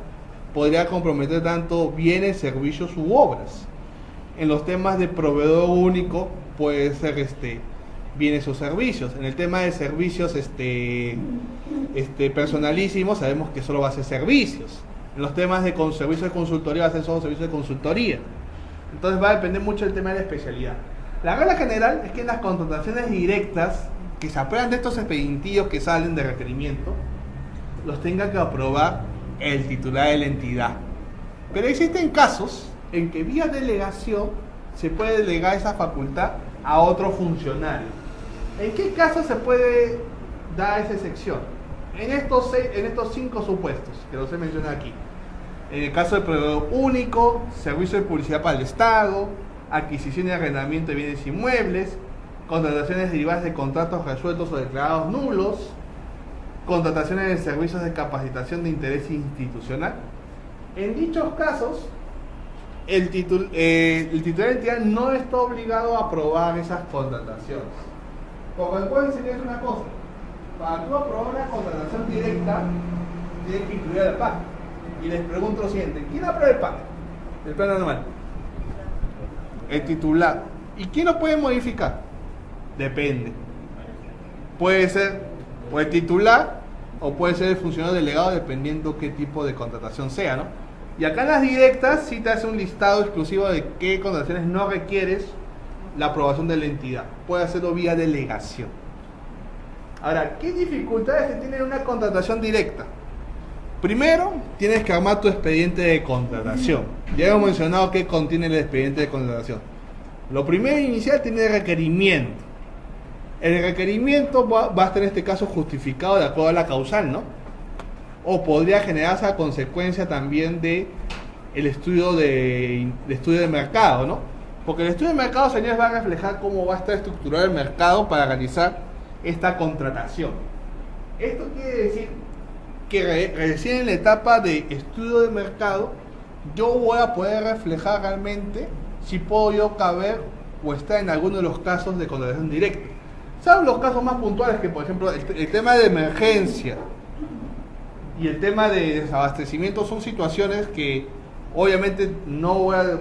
podría comprometer tanto bienes, servicios u obras. En los temas de proveedor único puede ser bienes o servicios. En el tema de servicios personalísimos sabemos que solo va a ser servicios. En los temas de servicios de consultoría va a ser solo servicios de consultoría. Entonces va a depender mucho del tema de la especialidad. La regla general es que en las contrataciones directas que se aprueban de estos expedientillos que salen de requerimiento, los tenga que aprobar el titular de la entidad. Pero existen casos en que vía delegación se puede delegar esa facultad a otro funcionario. ¿En qué caso se puede dar esa excepción? En estos 5 supuestos que los he mencionado aquí. En el caso del proveedor único, servicio de publicidad para el Estado, adquisición y arrendamiento de bienes inmuebles, contrataciones derivadas de contratos resueltos o declarados nulos, contrataciones de servicios de capacitación de interés institucional. En dichos casos, el titular de entidad no está obligado a aprobar esas contrataciones. Porque puedo enseñarles una cosa: para tú aprobar una contratación directa, tienes que incluir el PAC. Y les pregunto lo siguiente: ¿quién aprueba el PAC? El plan anual. El titular. ¿Y quién lo puede modificar? Depende. Puede ser o el titular o puede ser el funcionario delegado, dependiendo qué tipo de contratación sea, ¿no? Y acá en las directas sí te hace un listado exclusivo de qué contrataciones no requieres la aprobación de la entidad. Puede hacerlo vía delegación. Ahora, ¿qué dificultades se tiene en una contratación directa? Primero, tienes que armar tu expediente de contratación. Ya hemos mencionado qué contiene el expediente de contratación. Lo primero inicial tiene requerimiento. El requerimiento va a estar en este caso justificado de acuerdo a la causal, ¿no? O podría generarse a consecuencia también de el estudio de mercado, ¿no? Porque el estudio de mercado, señores, va a reflejar cómo va a estar estructurado el mercado para realizar esta contratación. Esto quiere decir que recién en la etapa de estudio de mercado yo voy a poder reflejar realmente si puedo yo caber o estar en alguno de los casos de contratación directa. ¿Saben los casos más puntuales? Que por ejemplo el tema de emergencia y el tema de desabastecimiento son situaciones que obviamente no voy a,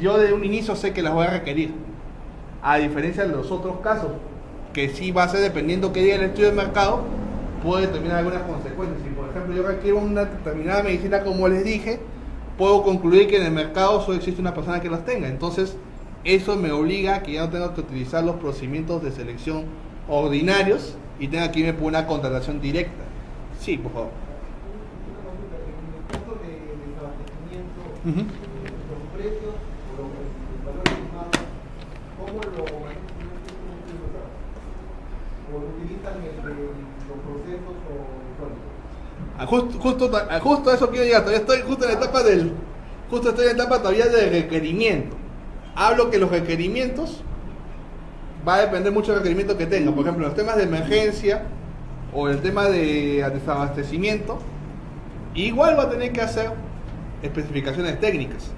yo de un inicio sé que las voy a requerir, a diferencia de los otros casos que sí va a ser dependiendo qué día el estudio de mercado puede determinar algunas consecuencias. Si por ejemplo yo requiero una determinada medicina, como les dije, puedo concluir que en el mercado solo existe una persona que las tenga. Entonces eso me obliga a que ya no tengo que utilizar los procedimientos de selección ordinarios y tenga que irme por una contratación directa. Sí, por favor. En el caso de desabastecimiento, Uh-huh. los precios o los valores estimados, ¿cómo lo manejan? ¿O utilizan los procesos o sólidos? Justo a eso quiero llegar. Todavía estoy justo en la etapa estoy en la etapa todavía de requerimiento. Hablo que los requerimientos va a depender mucho del requerimiento que tenga. Por ejemplo, los temas de emergencia o el tema de desabastecimiento, igual va a tener que hacer especificaciones técnicas.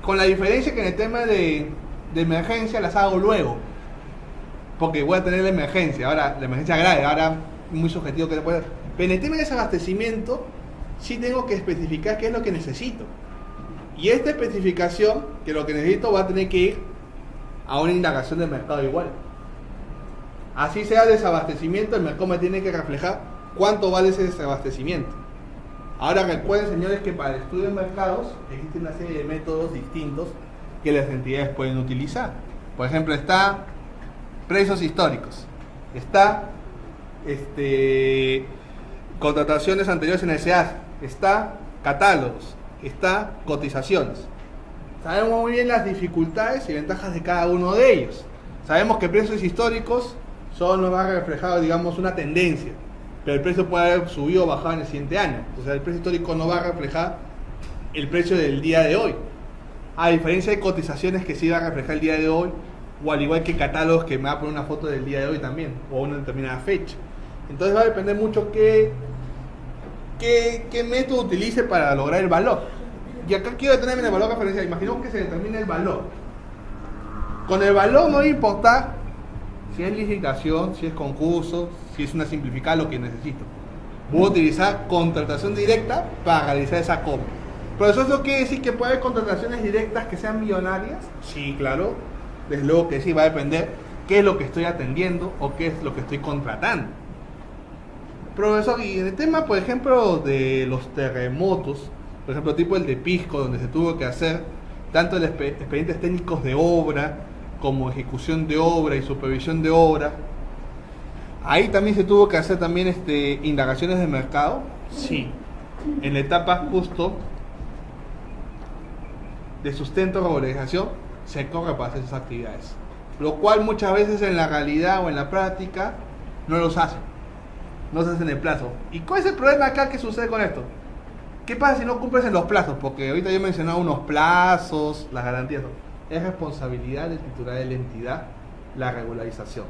Con la diferencia que en el tema de emergencia las hago luego, porque voy a tener la emergencia. Ahora, la emergencia grave, ahora muy subjetivo que se puede. Pero en el tema de desabastecimiento, sí tengo que especificar qué es lo que necesito. Y esta especificación, que lo que necesito, va a tener que ir a una indagación del mercado igual. Así sea desabastecimiento, el mercado me tiene que reflejar cuánto vale ese desabastecimiento. Ahora recuerden, señores, que para el estudio de mercados existe una serie de métodos distintos que las entidades pueden utilizar. Por ejemplo, está precios históricos, está contrataciones anteriores en el SEAS, está catálogos, está cotizaciones. Sabemos muy bien las dificultades y ventajas de cada uno de ellos. Sabemos que precios históricos solo nos va a reflejar, digamos, una tendencia, pero el precio puede haber subido o bajado en el siguiente año. O sea, el precio histórico no va a reflejar el precio del día de hoy, a diferencia de cotizaciones que sí va a reflejar el día de hoy, o al igual que catálogos que me va a poner una foto del día de hoy también, o una determinada fecha. Entonces va a depender mucho qué método utilice para lograr el valor. Y acá quiero detenerme en el valor referencial. Imaginemos que se determina el valor. Con el valor no va a importar si es licitación, si es concurso, si es una simplificada, lo que necesito. Voy a utilizar contratación directa para realizar esa compra. ¿Pero eso quiere decir que puede haber contrataciones directas que sean millonarias? Sí, claro. Desde luego que sí, va a depender qué es lo que estoy atendiendo o qué es lo que estoy contratando. Profesor, y en el tema, por ejemplo, de los terremotos, por ejemplo, tipo el de Pisco, donde se tuvo que hacer tanto expedientes técnicos de obra como ejecución de obra y supervisión de obra, ahí también se tuvo que hacer también indagaciones de mercado. Sí, en la etapa justo de sustento o regularización se corre para hacer esas actividades, lo cual muchas veces en la realidad o en la práctica no los hacen, no se hacen en el plazo. ¿Y cuál es el problema acá que sucede con esto? ¿Qué pasa si no cumples en los plazos? Porque ahorita yo he mencionado unos plazos, las garantías. Es responsabilidad del titular de la entidad la regularización.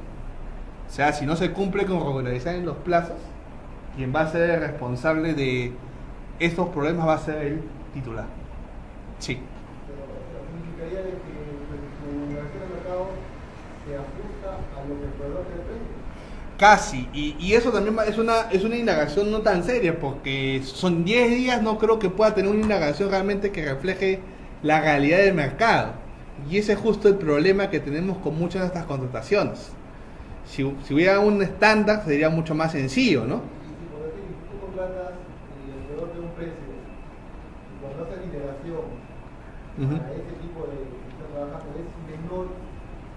O sea, si no se cumple con regularizar en los plazos, quien va a ser el responsable de estos problemas va a ser el titular. Sí. Pero significaría de que la regulación del mercado se ajusta a lo que el proveedor te ofrece. Casi, y eso también es una indagación no tan seria, porque son 10 días, no creo que pueda tener una indagación realmente que refleje la realidad del mercado. Y ese es justo el problema que tenemos con muchas de estas contrataciones. Si hubiera un estándar sería mucho más sencillo, ¿no? Y por decir, tú contratas y el proveedor de un precio, y cuando haces integración a ese tipo de trabajo es menor,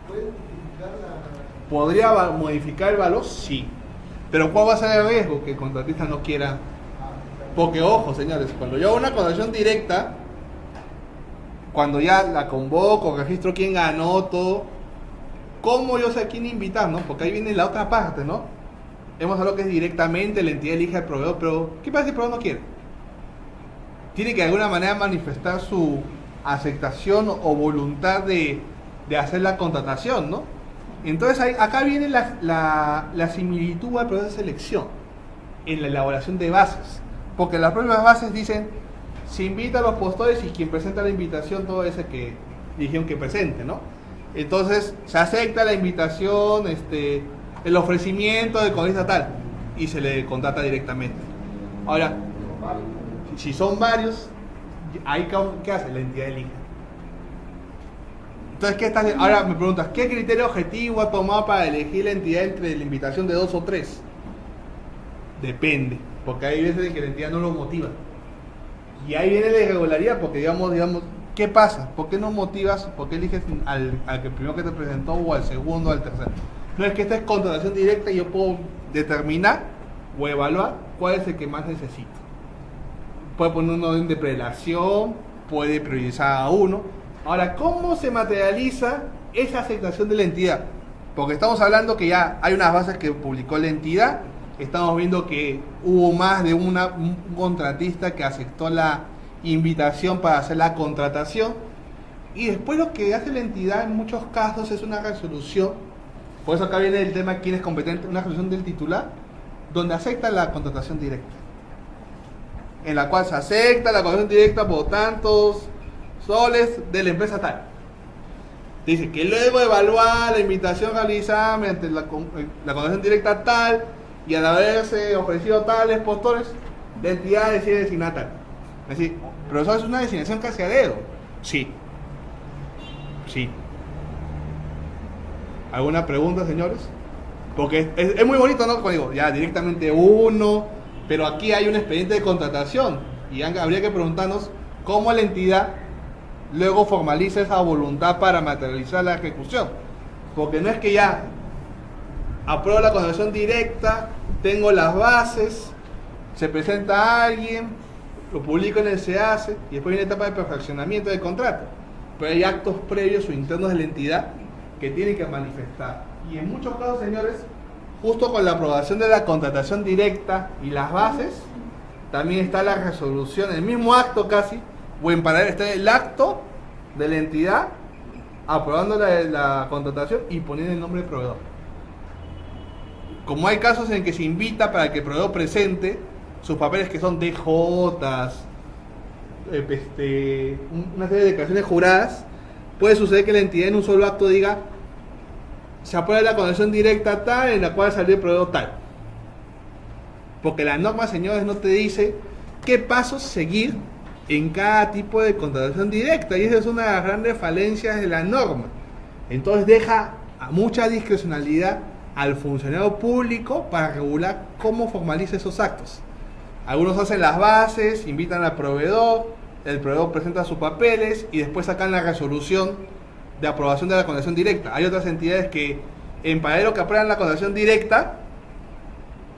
¿puedes justificar la...? ¿Podría modificar el valor? Sí. Pero ¿cuál va a ser el riesgo? Que el contratista no quiera. Porque ojo, señores, cuando yo hago una contratación directa, cuando ya la convoco, registro quién ganó, todo, ¿cómo yo sé a quién invitar, no? Porque ahí viene la otra parte, ¿no? Hemos hablado que es directamente, la entidad elige al proveedor, pero ¿qué pasa si el proveedor no quiere? Tiene que de alguna manera manifestar su aceptación o voluntad de hacer la contratación, ¿no? Entonces acá viene la similitud al proceso de selección en la elaboración de bases, porque las propias bases dicen se invita a los postores y quien presenta la invitación todo ese que dijeron que presente, ¿no? Entonces se acepta la invitación, el ofrecimiento de contratista tal y se le contrata directamente. Ahora, si son varios, ahí ¿qué hace? La entidad elige. Entonces, ahora me preguntas, ¿qué criterio objetivo ha tomado para elegir la entidad entre la invitación de 2 o 3? Depende, porque hay veces en que la entidad no lo motiva. Y ahí viene la irregularidad, porque digamos, ¿qué pasa? ¿Por qué no motivas? ¿Por qué eliges al que primero que te presentó o al segundo o al tercero? No es que esta es contratación directa y yo puedo determinar o evaluar cuál es el que más necesito. Puede poner un orden de prelación, puede priorizar a uno. Ahora, ¿cómo se materializa esa aceptación de la entidad? Porque estamos hablando que ya hay unas bases que publicó la entidad, estamos viendo que hubo más de un contratista que aceptó la invitación para hacer la contratación, y después lo que hace la entidad en muchos casos es una resolución, por eso acá viene el tema quién es competente, una resolución del titular, donde acepta la contratación directa, en la cual se acepta la contratación directa por tantos soles de la empresa tal. Dice que luego de evaluar la invitación realizada mediante la contratación directa tal y al haberse ofrecido tales postores, la entidad decide designar tal. Es decir, pero eso es una designación casi a dedo. Sí. ¿Alguna pregunta, señores? Porque es muy bonito, ¿no? Como digo, ya directamente uno, pero aquí hay un expediente de contratación y habría que preguntarnos cómo la entidad luego formaliza esa voluntad para materializar la ejecución, porque no es que ya apruebo la contratación directa, tengo las bases, se presenta a alguien, lo publico en el SEACE y después viene la etapa de perfeccionamiento del contrato, pero hay actos previos o internos de la entidad que tienen que manifestar, y en muchos casos, señores, justo con la aprobación de la contratación directa y las bases, también está la resolución, el mismo acto casi, o en paralelo está el acto de la entidad aprobando la contratación y poniendo el nombre del proveedor. Como hay casos en que se invita para que el proveedor presente sus papeles que son DJs, una serie de declaraciones juradas, puede suceder que la entidad en un solo acto diga se aprueba la contratación directa tal en la cual salió el proveedor tal, porque la norma, señores, no te dice qué pasos seguir en cada tipo de contratación directa, y esa es una de las grandes falencias de la norma. Entonces deja mucha discrecionalidad al funcionario público para regular cómo formaliza esos actos. Algunos hacen las bases, invitan al proveedor, el proveedor presenta sus papeles y después sacan la resolución de aprobación de la contratación directa. Hay otras entidades que en paralelo que aprueban la contratación directa,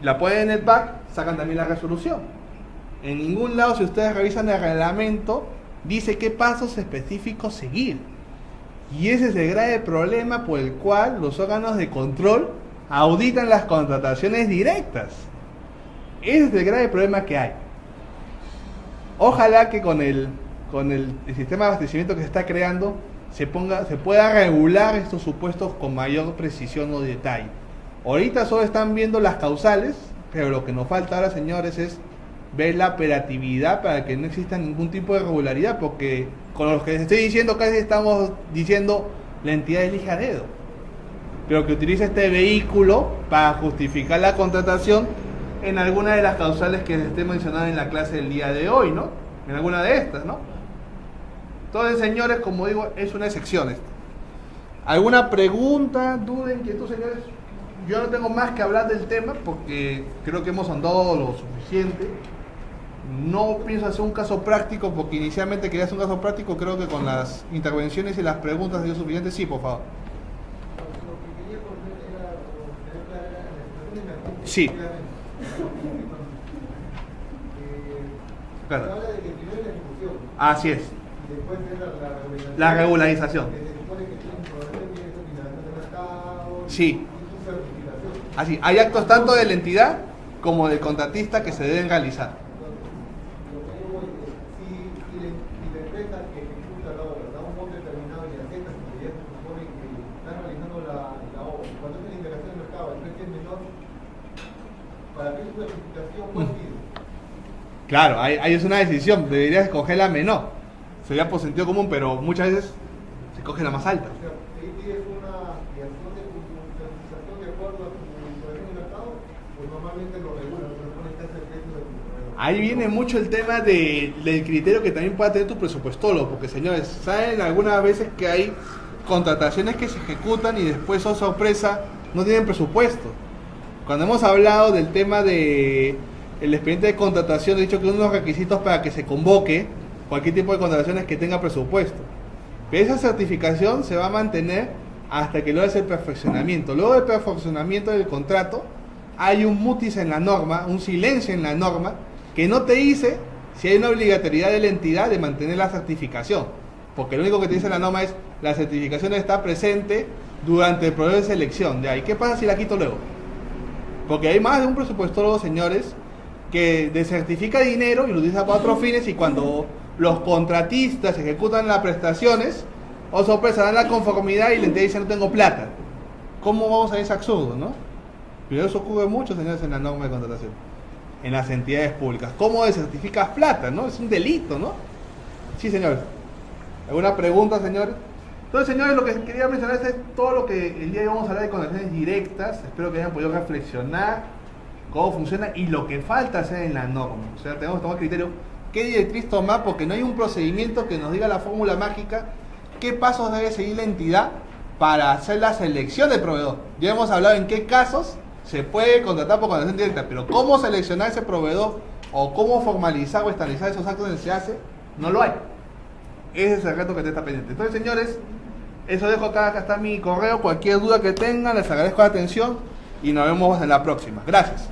la ponen en el PAC, sacan también la resolución. En ningún lado, si ustedes revisan el reglamento, dice qué pasos específicos seguir. Y ese es el grave problema por el cual los órganos de control auditan las contrataciones directas. Ese es el grave problema que hay. Ojalá que con el sistema de abastecimiento que se está creando se pueda regular estos supuestos con mayor precisión o detalle. Ahorita solo están viendo las causales Pero lo que nos falta ahora, señores, es ver la operatividad para que no exista ningún tipo de irregularidad, porque con lo que les estoy diciendo casi estamos diciendo la entidad elige a dedo, pero que utilice este vehículo para justificar la contratación en alguna de las causales que se esté mencionando en la clase del día de hoy, ¿no? En alguna de estas, ¿no? Entonces, señores, como digo, es una excepción esto. ¿Alguna pregunta, duda, inquietud, señores? Yo no tengo más que hablar del tema porque creo que hemos andado lo suficiente. No pienso hacer un caso práctico porque inicialmente quería hacer un caso práctico. Creo que con las intervenciones y las preguntas dio suficiente. Sí, por favor. Lo que quería conocer era, tener clara la situación de emergencia. Sí. Claro. Se habla de que primero es la ejecución Así es. y después es la regularización. La regularización. Que se supone que tiene probablemente esa financiación del mercado Sí. y su certificación. Así, hay actos tanto de la entidad como del contratista que se deben realizar. Lo que yo voy es, si la empresa que ejecuta la obra da un monto determinado y acepta que ya se supone que están realizando la obra, cuando es la integración del mercado, el precio es menor, para que su certificación, ¿cuál pide? Claro, ahí es una decisión. Deberías escoger la menor. Sería por sentido común, pero muchas veces se coge la más alta. O sea, ahí pides una ampliación de tu certificación de acuerdo a tu integración del mercado, pues normalmente lo regulan, pero pones casi el precio de tu proveedor. Ahí viene mucho el tema del criterio que también pueda tener tu presupuestólogo, porque señores, saben algunas veces que hay contrataciones que se ejecutan y después, oh sorpresa, no tienen presupuesto. Cuando hemos hablado del tema de el expediente de contratación, he dicho que uno de los requisitos para que se convoque cualquier tipo de contrataciones que tenga presupuesto. Pero esa certificación se va a mantener hasta que logres el perfeccionamiento. Luego del perfeccionamiento del contrato, hay un mutis en la norma, un silencio en la norma, que no te dice si hay una obligatoriedad de la entidad de mantener la certificación. Porque lo único que te dice la norma es la certificación está presente durante el proceso de selección. ¿Y qué pasa si la quito luego? Porque hay más de un presupuestólogo, señores, que desertifica dinero y lo utiliza para otros fines, y cuando los contratistas ejecutan las prestaciones, o sorpresa, dan la conformidad y la entidad dice no tengo plata. ¿Cómo vamos a ese absurdo, no? Pero eso ocurre mucho, señores, en la norma de contratación, en las entidades públicas. ¿Cómo desertificas plata, no? Es un delito, ¿no? Sí, señores. ¿Alguna pregunta, señores? Entonces, señores, lo que quería mencionar es todo lo que el día de hoy vamos a hablar de contrataciones directas. Espero que hayan podido reflexionar cómo funciona y lo que falta hacer en la norma. O sea, tenemos que tomar criterio qué directriz tomar, porque no hay un procedimiento que nos diga la fórmula mágica qué pasos debe seguir la entidad para hacer la selección del proveedor. Ya hemos hablado en qué casos se puede contratar por contratación directa, pero cómo seleccionar ese proveedor o cómo formalizar o estandarizar esos actos donde se hace, no lo hay. Ese es el reto que te está pendiente. Entonces, señores, eso dejo acá está mi correo. Cualquier duda que tengan, les agradezco la atención y nos vemos en la próxima. Gracias.